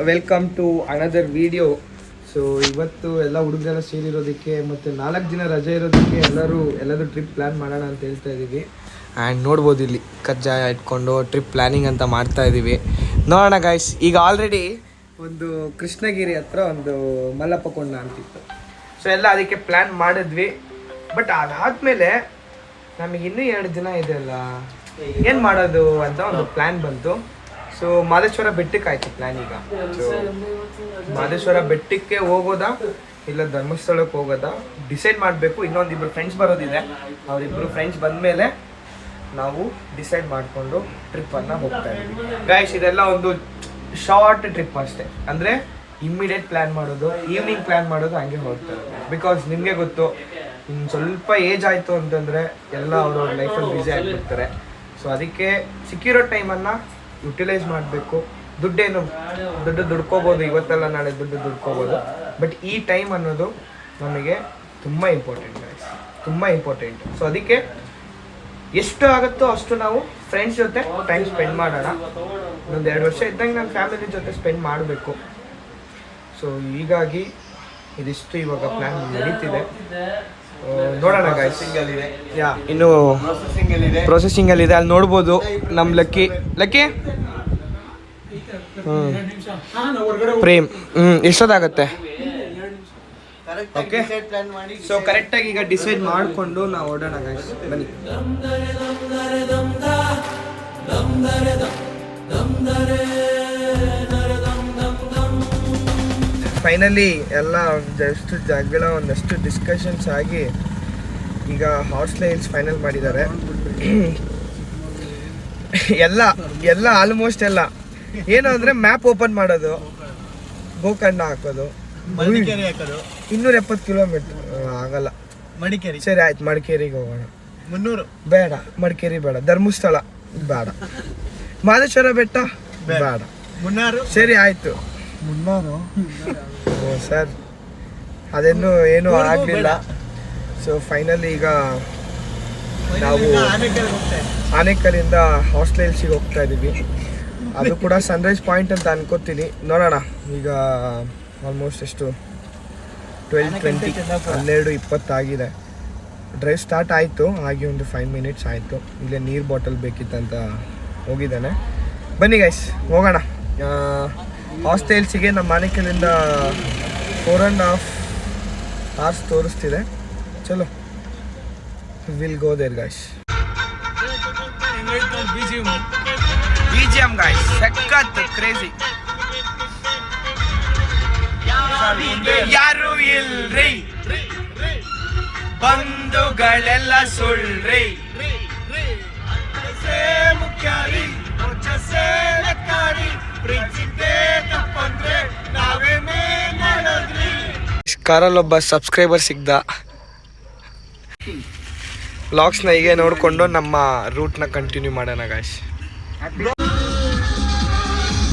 Welcome to another video. So ಇವತ್ತು ಎಲ್ಲ ಹುಡುಗರೆಲ್ಲ ಸೇರಿರೋದಕ್ಕೆ ಮತ್ತು 4 ದಿನ ರಜೆ ಇರೋದಕ್ಕೆ ಎಲ್ಲರೂ ಟ್ರಿಪ್ ಪ್ಲ್ಯಾನ್ ಮಾಡೋಣ ಅಂತ ಹೇಳ್ತಾ ಇದ್ದೀವಿ. ಆ್ಯಂಡ್ ನೋಡ್ಬೋದು ಇಲ್ಲಿ ಕಜ್ಜಾಯ ಇಟ್ಕೊಂಡು ಟ್ರಿಪ್ ಪ್ಲ್ಯಾನಿಂಗ್ ಅಂತ ಮಾಡ್ತಾ ಇದ್ದೀವಿ. ನೋಡೋಣ ಗಾಯ್ಸ್. ಈಗ ಆಲ್ರೆಡಿ ಒಂದು ಕೃಷ್ಣಗಿರಿ ಹತ್ರ ಒಂದು ಮಲ್ಲಪ್ಪ ಕೊಂಡ ಅಂತಿತ್ತು. ಸೊ ಎಲ್ಲ ಅದಕ್ಕೆ ಪ್ಲ್ಯಾನ್ ಮಾಡಿದ್ವಿ. ಬಟ್ ಅದಾದಮೇಲೆ ನಮಗೆ ಇನ್ನೂ 2 ದಿನ ಇದೆಯಲ್ಲ, ಏನು ಮಾಡೋದು ಅಂತ ಒಂದು ಪ್ಲ್ಯಾನ್ ಬಂತು. ಸೊ ಮಾದೇಶ್ವರ ಬೆಟ್ಟಕ್ಕೆ ಆಯ್ತು ಪ್ಲ್ಯಾನ್. ಈಗ ಸೊ ಮಾದೇಶ್ವರ ಬೆಟ್ಟಕ್ಕೆ ಹೋಗೋದಾ ಇಲ್ಲ ಧರ್ಮಸ್ಥಳಕ್ಕೆ ಹೋಗೋದಾ ಡಿಸೈಡ್ ಮಾಡಬೇಕು. ಇನ್ನೊಂದಿಬ್ಬರು ಫ್ರೆಂಡ್ಸ್ ಬರೋದಿದೆ. ಅವರಿಬ್ಬರು ಫ್ರೆಂಡ್ಸ್ ಬಂದಮೇಲೆ ನಾವು ಡಿಸೈಡ್ ಮಾಡಿಕೊಂಡು ಟ್ರಿಪ್ಪನ್ನು ಹೋಗ್ತಾ ಇದ್ದೀವಿ ಗಾಯ್ಸ್. ಇದೆಲ್ಲ ಒಂದು ಶಾರ್ಟ್ ಟ್ರಿಪ್ ಅಷ್ಟೇ. ಅಂದರೆ ಇಮ್ಮಿಡಿಯೇಟ್ ಪ್ಲ್ಯಾನ್ ಮಾಡೋದು, ಈವ್ನಿಂಗ್ ಪ್ಲ್ಯಾನ್ ಮಾಡೋದು, ಹಂಗೆ ಹೋಗ್ತಾರೆ. ಬಿಕಾಸ್ ನಿಮಗೆ ಗೊತ್ತು, ಇನ್ನು ಸ್ವಲ್ಪ ಏಜ್ ಆಯಿತು ಅಂತಂದರೆ ಎಲ್ಲ ಅವ್ರವ್ರ ಲೈಫಲ್ಲಿ ಬ್ಯುಸಿ ಆಗಿಬಿಡ್ತಾರೆ. ಸೊ ಅದಕ್ಕೆ ಸಿಕ್ಕಿರೋ ಟೈಮನ್ನು ಯುಟಿಲೈಸ್ ಮಾಡಬೇಕು. ದುಡ್ಡು ದುಡ್ಕೋಬೋದು, ಇವತ್ತೆಲ್ಲ ನಾಳೆ ದುಡ್ಡು ದುಡ್ಕೋಬೋದು. ಬಟ್ ಈ ಟೈಮ್ ಅನ್ನೋದು ನಮಗೆ ತುಂಬ ಇಂಪಾರ್ಟೆಂಟ್ ಗೈಸ್, ತುಂಬ ಇಂಪಾರ್ಟೆಂಟ್. ಸೊ ಅದಕ್ಕೆ ಎಷ್ಟು ಆಗುತ್ತೋ ಅಷ್ಟು ನಾವು ಫ್ರೆಂಡ್ಸ್ ಜೊತೆ ಟೈಮ್ ಸ್ಪೆಂಡ್ ಮಾಡೋಣ. ಒಂದು 2 ವರ್ಷ ಇದ್ದಂಗೆ ನಾನು ಫ್ಯಾಮಿಲಿ ಜೊತೆ ಸ್ಪೆಂಡ್ ಮಾಡಬೇಕು. ಸೊ ಹೀಗಾಗಿ ಇದಿಷ್ಟು ಇವಾಗ ಪ್ಲ್ಯಾನ್ ನಡೀತಿದೆ. ನೋಡೋಣ ಗಾಯ್ಸ್. ಇನ್ನು ಪ್ರೊಸೆಸಿಂಗಲ್ಲಿದೆ. ಅಲ್ಲಿ ನೋಡ್ಬೋದು ನಮ್ಮ ಲಕ್ಕಿ ಪ್ರೇಮ್. ಎಷ್ಟೊತ್ತಾಗತ್ತೆ? ಓಕೆ. ಸೊ ಕರೆಕ್ಟಾಗಿ ಈಗ ಡಿಸೈಡ್ ಮಾಡಿಕೊಂಡು ನಾವು ಹೊರಡೋಣ ಗಾಯ್ಸ್. ಬನ್ನಿ. ಫೈನಲಿ ಎಲ್ಲ ಒಂದಷ್ಟು ಡಿಸ್ಕಷನ್ಸ್ ಆಗಿ ಈಗ ಹಾರ್ಸ್ ಲೈನ್ಸ್ ಫೈನಲ್ ಮಾಡಿದ್ದಾರೆ. ಎಲ್ಲ ಆಲ್ಮೋಸ್ಟ್ ಎಲ್ಲ ಏನು ಅಂದರೆ ಮ್ಯಾಪ್ ಓಪನ್ ಮಾಡೋದು, ಗೋಕರ್ಣ ಹಾಕೋದು, 270 ಕಿಲೋಮೀಟರ್ ಆಗಲ್ಲ. ಮಡಿಕೇರಿ ಸರಿ ಆಯ್ತು, ಮಡಿಕೇರಿಗೆ ಹೋಗೋಣ. 300 ಬೇಡ, ಮಡಿಕೇರಿ ಬೇಡ, ಧರ್ಮಸ್ಥಳ ಬೇಡ, ಮಾದೇಶ್ವರ ಬೆಟ್ಟ ಬೇಡ, ಮುನ್ನಾರು ಸರಿ ಆಯ್ತು. ಮುನ್ನಾರು ಸರ್ ಅದೇನು ಏನೂ ಆಗಲಿಲ್ಲ. ಸೊ ಫೈನಲಿ ಈಗ ನಾವು ಆನೇಕಲ್ಲಿಂದ ಹಾಸ್ಟೆಲ್ಸಿಗೆ ಹೋಗ್ತಾ ಇದ್ದೀವಿ. ಅದು ಕೂಡ ಸನ್ರೈಸ್ ಪಾಯಿಂಟ್ ಅಂತ ಅನ್ಕೋತೀನಿ. ನೋಡೋಣ. ಈಗ ಆಲ್ಮೋಸ್ಟ್ ಎಷ್ಟು 12:20 12:20 ಆಗಿದೆ. ಡ್ರೈವ್ ಸ್ಟಾರ್ಟ್ ಆಯಿತು, ಹಾಗೆ ಒಂದು 5 ಮಿನಿಟ್ಸ್ ಆಯಿತು. ಇಲ್ಲೇ ನೀರು ಬಾಟಲ್ ಬೇಕಿತ್ತಂತ ಹೋಗಿದ್ದಾನೆ. ಬನ್ನಿ ಗೈಸ್ ಹೋಗೋಣ. ಹಾಸ್ಟೆಲ್ಸಿಗೆ ನಮ್ಮ ಆನೇಕಲ್ಲಿಂದ 4.5 hours ತೋರಿಸ್ತಿದೆ. ಚಲೋ, will go there guys. BGM guys ಸಖತ್ ಕ್ರೇಜಿ. ಯಾರು ಇಲ್ರಿ, ಬಂಧುಗಳೆಲ್ಲ ಸುಳ್ರಿ, ಕಾರಲ್ಲೊಬ್ಬ ಸಬ್ಸ್ಕ್ರೈಬರ್ ಸಿಗ್ದ. ವ್ಲಾಗ್ಸ್ನ ಹೀಗೆ ನೋಡಿಕೊಂಡು ನಮ್ಮ ರೂಟ್ನ ಕಂಟಿನ್ಯೂ ಮಾಡೋಣ ಗಾಯ್ಸ್.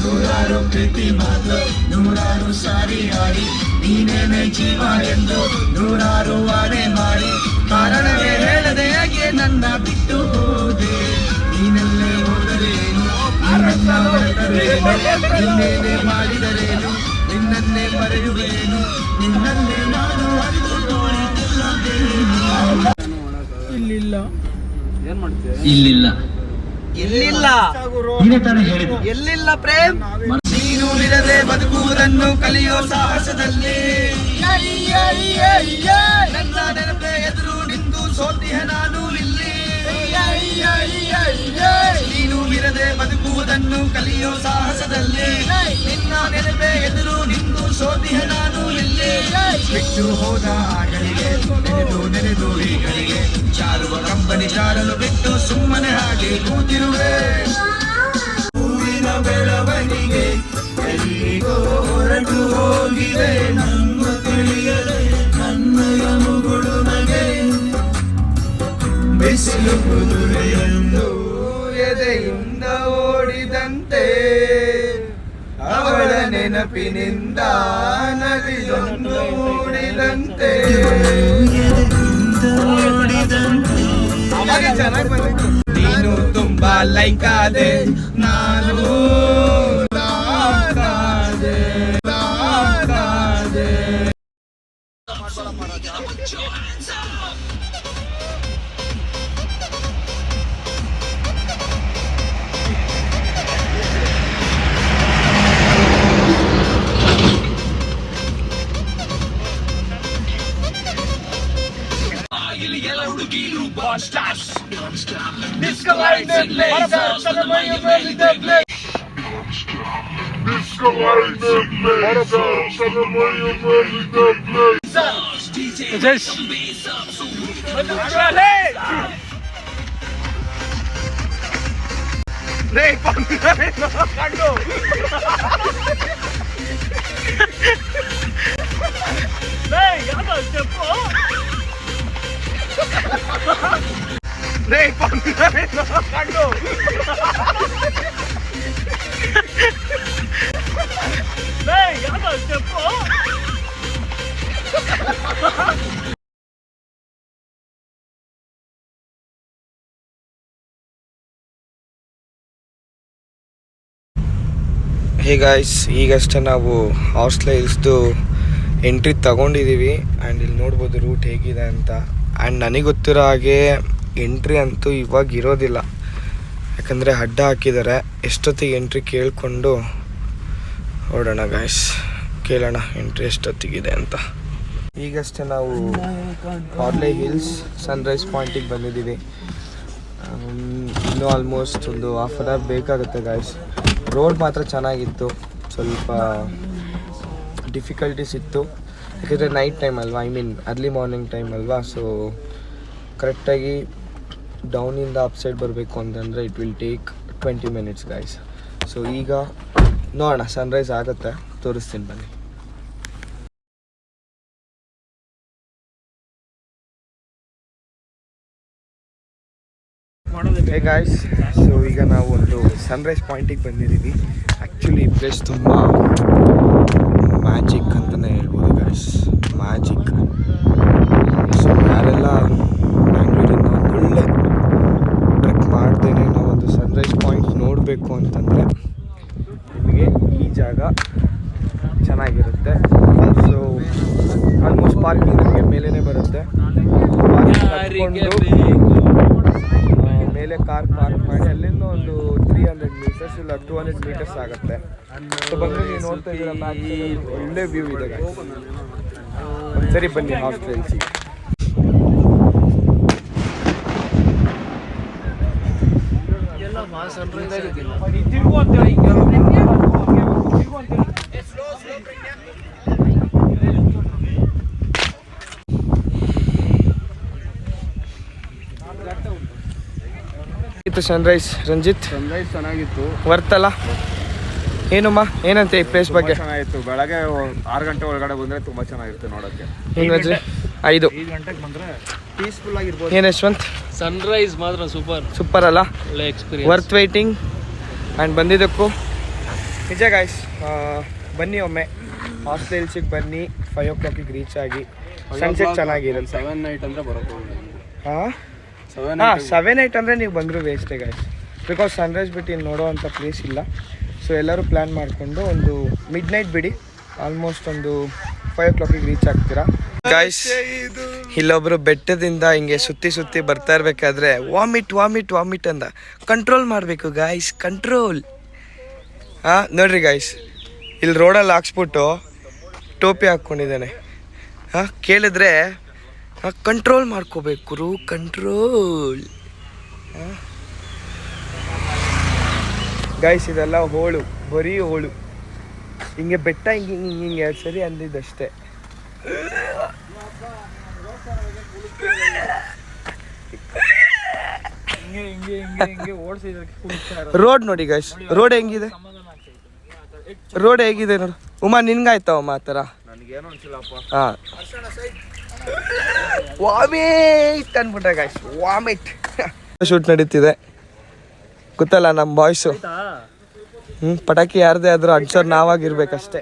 ನೂರಾರು ಪ್ರೀತಿ ಮಾತು, ನೂರಾರು ಸಾರಿ ಆಡಿ, ನೀನೇನೆ ಜೀವ ಎಂದು ನೂರಾರು ವಾಡೆ ಮಾಡಿ, ಕಾರಣವೇ ಹೇಳದೆ ಹೇಗೆ ನನ್ನ ಬಿಟ್ಟು ಹೋದೆ, ನೀನಲ್ಲೇ ಹೋದರೇನು, ನೀನೇನೆ ಮಾಡಿದರೇನು, ನಿನ್ನನ್ನೇ ಮರೆಯುವೇನು, ನಿನ್ನನ್ನೇ ನಾನು ಅರಿತು ನೋಡಿಕೊಳ್ಳಬೇನು. ಎಲ್ಲಿಲ್ಲ ಪ್ರೇಮ್, ನೀನು ಇರದೆ ಬದುಕುವುದನ್ನು ಕಲಿಯೋ ಸಾಹಸದಲ್ಲಿ, ನನ್ನ ನೆನಪೆ ಎದುರು ನಿಂತು ಸೋತಿಹ ನಾನು ಇಲ್ಲಿ, ನೀನು ಇರದೆ ಬದುಕುವುದನ್ನು ಕಲಿಯೋ ಸಾಹಸದಲ್ಲಿ, ನಿನ್ನ ನೆನಪೆ ಎದುರು ನಿಂತು ಸೋತಿಹ ನಾನು ಇಲ್ಲಿ, ಬಿಟ್ಟು ಹೋದ ಆಗಳಿಗೆ ನೆನೆದು ಹೀಗಳಿಗೆ, ಚಾರುವ ಕಂಪನಿ ಚಾರಲು ಬಿಟ್ಟು ಸುಮ್ಮನೆ ಹಾಗೆ ಕೂತಿರುವೆ, ಹೂವಿನ ಬೆಳವಣಿಗೆ ಎಲ್ಲಿಗೋ ಹೊರಟು ಹೋಗಿದೆ, ನಮ್ಮ ತಿಳಿಯದೆ ನನ್ನಯ ಮುಗುಳು ನಗೆ, ಬಿಸಿಲು ಕುದುರೆಯೊಂದು ಎದೆಯಿಂದ ಓಡಿದಂತೆ, ಅವಳ ನೆನಪಿನಿಂದ ನದಿಯೊಂದು ಮೂಡಿದಂತೆ, ಚೆನ್ನಾಗಿ ಬಂದಿತ್ತು. ನೀನು ತುಂಬಾ ಲೈಕ್ ಆದೆ, ನಾನು ಹೇ ಗಾಯ್ಸ್, ಈಗಷ್ಟೇ ನಾವು ಹಾರ್ಸ್ಲೆ ಹಿಲ್ಸ್ದು ಎಂಟ್ರಿ ತಗೊಂಡಿದ್ದೀವಿ. ಆ್ಯಂಡ್ ಇಲ್ಲಿ ನೋಡ್ಬೋದು ರೂಟ್ ಹೇಗಿದೆ ಅಂತ. ಆ್ಯಂಡ್ ನನಗೆ ಗೊತ್ತಿರೋ ಹಾಗೆ ಎಂಟ್ರಿ ಅಂತೂ ಇವಾಗ ಇರೋದಿಲ್ಲ, ಯಾಕಂದರೆ ಅಡ್ಡ ಹಾಕಿದ್ದಾರೆ. ಎಷ್ಟೊತ್ತಿಗೆ ಎಂಟ್ರಿ ಕೇಳಿಕೊಂಡು ಹೊರಡೋಣ ಗಾಯ್ಸ್, ಕೇಳೋಣ ಎಂಟ್ರಿ ಎಷ್ಟೊತ್ತಿಗಿದೆ ಅಂತ. ಈಗಷ್ಟೇ ನಾವು ಹಾರ್ಸ್ಲೆ ಹಿಲ್ಸ್ ಸನ್ರೈಸ್ ಪಾಯಿಂಟಿಗೆ ಬಂದಿದ್ದೀವಿ. ಇನ್ನೂ ಆಲ್ಮೋಸ್ಟ್ ಒಂದು ಹಾಫ್ ಅನ್ ಅವರ್ ಬೇಕಾಗುತ್ತೆ ಗಾಯ್ಸ್. ರೋಡ್ ಮಾತ್ರ ಚೆನ್ನಾಗಿತ್ತು, ಸ್ವಲ್ಪ ಡಿಫಿಕಲ್ಟೀಸ್ ಇತ್ತು, ಯಾಕೆಂದರೆ ನೈಟ್ ಟೈಮ್ ಅಲ್ವಾ, I mean early morning time ಅಲ್ವಾ. ಸೊ ಕರೆಕ್ಟಾಗಿ ಡೌನಿಂದ ಅಪ್ ಸೈಡ್ ಬರಬೇಕು ಅಂತಂದರೆ it will take 20 minutes guys. So ಈಗ ನೋಡೋಣ, ಸನ್ರೈಸ್ ಆಗುತ್ತೆ, ತೋರಿಸ್ತೀನಿ ಬನ್ನಿ. ಹೇ ಗಾಯ್ಸ್, ಸೊ ಈಗ ನಾವು ಒಂದು ಸನ್ರೈಸ್ ಪಾಯಿಂಟಿಗೆ ಬಂದಿದ್ದೀವಿ. ಆ್ಯಕ್ಚುಲಿ ಈ ಪ್ಲೇಸ್ ತುಂಬ ಮ್ಯಾಜಿಕ್ ಅಂತಲೇ ಹೇಳ್ಬೋದು ಗಾಯ್ಸ್, ಮ್ಯಾಜಿಕ್. ಸೊ ಯಾರೆಲ್ಲ ಬ್ಯಾಂಗ್ಳೂರಿಂದ ಒಂದು ಒಳ್ಳೆ ಟ್ರೆಕ್ ಮಾಡ್ದೇನೆ ನಾವೊಂದು ಸನ್ರೈಸ್ ಪಾಯಿಂಟ್ ನೋಡಬೇಕು ಅಂತಂದರೆ ನಿಮಗೆ ಈ ಜಾಗ ಚೆನ್ನಾಗಿರುತ್ತೆ. ಸೊ ಆಲ್ಮೋಸ್ಟ್ ಪಾರ್ಕಿಂಗ್ ನಮಗೆ ಮೇಲೇ ಬರುತ್ತೆ. ಮೇಲೆ ಕಾರ್ ಪಾರ್ಕ್ ಮಾಡಿ ಅಲ್ಲಿಂದ ಒಂದು 300 meters ಇಲ್ಲ 200 meters ಆಗುತ್ತೆ. ಸೊ ಬಂದರೆ ನೀವು ನೋಡ್ತಾ ಇದ್ದೀರ ಮ್ಯಾಚ್, ಒಳ್ಳೆ ವ್ಯೂ ಇದೆ ಗಾಯ್ಸ್. ಒಂದ್ಸರಿ ಬನ್ನಿ ಹಾರ್ಸ್ಲೆ ಹಿಲ್ಸಿಗೆ. ಸನ್ರೈಸ್ ರಂಜಿತ್, ಸನ್ರೈಸ್ ಚೆನ್ನಾಗಿತ್ತು, ವರ್ತಲ್ಲ ಏನಮ್ಮ, ಏನಂತೆ ಈ ಪ್ಲೇಸ್ ಬಗ್ಗೆ? ಚೆನ್ನಾಗಿತ್ತು. ಬೆಳಗ್ಗೆ 6 ಗಂಟೆ ಒಳಗಡೆ ಬಂದರೆ ತುಂಬ ಚೆನ್ನಾಗಿರುತ್ತೆ ನೋಡೋಕ್ಕೆ. 5 ಗಂಟೆಗೆ ಬಂದರೆ ಪೀಸ್ಫುಲ್ ಆಗಿರ್ಬೋದು. ಏನು ಯಶವಂತ್? ಸನ್ರೈಸ್ ಮಾತ್ರ ಸೂಪರ್ ಅಲ್ಲ, ಒಳ್ಳೆ ಎಕ್ಸ್ಪೀರಿಯನ್ಸ್, ವರ್ತ್ ವೈಟಿಂಗ್. ಆ್ಯಂಡ್ ಬಂದಿದ್ದಕ್ಕೂ ನಿಜ ಗಾಯ್ಸ್, ಬನ್ನಿ ಒಮ್ಮೆ ಹಾರ್ಸ್ಲೆ ಹಿಲ್ಸಿಗೆ ಬನ್ನಿ. 5 o'clock ರೀಚ್ ಆಗಿ ಸನ್ಸೆಟ್ ಚೆನ್ನಾಗಿರುತ್ತೆ. 7 night ಅಂದರೆ ಬರೋದು. ಹಾಂ 7 8 ಅಂದರೆ ನೀವು ಬಂದರೂ ವೇಸ್ಟೇ ಗಾಯ್ಸ್, ಬಿಕಾಸ್ ಸನ್ರೈಸ್ ಬಿಟ್ಟು ಇಲ್ಲಿ ನೋಡೋ ಅಂಥ ಪ್ಲೇಸ್ ಇಲ್ಲ. ಸೊ ಎಲ್ಲರೂ ಪ್ಲ್ಯಾನ್ ಮಾಡಿಕೊಂಡು ಒಂದು ಮಿಡ್ ನೈಟ್ ಬಿಡಿ, ಆಲ್ಮೋಸ್ಟ್ ಒಂದು 5 o'clock ರೀಚ್ ಆಗ್ತೀರಾ ಗಾಯ್ಸ್. ಇಲ್ಲೊಬ್ರು ಬೆಟ್ಟದಿಂದ ಹಿಂಗೆ ಸುತ್ತಿ ಬರ್ತಾ ಇರಬೇಕಾದ್ರೆ ವಾಮಿಟ್ ಅಂದ. ಕಂಟ್ರೋಲ್ ಮಾಡಬೇಕು ಗಾಯ್ಸ್, ಕಂಟ್ರೋಲ್. ನೋಡ್ರಿ ಗಾಯ್ಸ್, ಇಲ್ಲಿ ರೋಡಲ್ಲಿ ಹಾಕ್ಸ್ಬಿಟ್ಟು ಟೋಪಿ ಹಾಕ್ಕೊಂಡಿದ್ದಾನೆ. ಕೇಳಿದ್ರೆ ಕಂಟ್ರೋಲ್ ಮಾಡ್ಕೋಬೇಕು, ಕಂಟ್ರೋಲ್. ಗಾಯ್ಸ್ ಇದೆಲ್ಲ ಹೋಳು, ಬರೀ ಹೋಳು. ಹಿಂಗೆ ಬೆಟ್ಟ ಹಿಂಗೆ 2 ಸರಿ ಅಂದಿದ್ದಷ್ಟೇ. ರೋಡ್ ನೋಡಿ ಗಾಯ್ಸ್, ರೋಡ್ ಹೆಂಗಿದೆ, ರೋಡ್ ಹೇಗಿದೆ ನೋಡು. ಉಮಾ ನಿನ್ಗಾಯ್ತವಮ್ಮ ಆ ಥರ? ಹಾಂ, ವಾಮಿಟ್ ಅಂದ್ಬಿಟ್ರೆ ಗಾಯ್ಸ್, ವಾಮಿಟ್. ಶೂಟ್ ನಡೀತಿದೆ ಗೊತ್ತಲ್ಲ ನಮ್ಮ ಬಾಯ್ಸು. ಪಟಾಕಿ ಯಾರದೇ ಆದ್ರೂ ಅಡ್ಸೋರು ನಾವಾಗಿರ್ಬೇಕಷ್ಟೇ.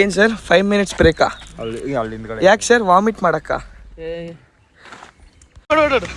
ಏನು ಸರ್ 5 minutes ಬ್ರೇಕಾ? ಯಾಕೆ ಸರ್ ವಾಮಿಟ್ ಮಾಡಕ್ಕ? ಓಡು ಓಡು ಓಡು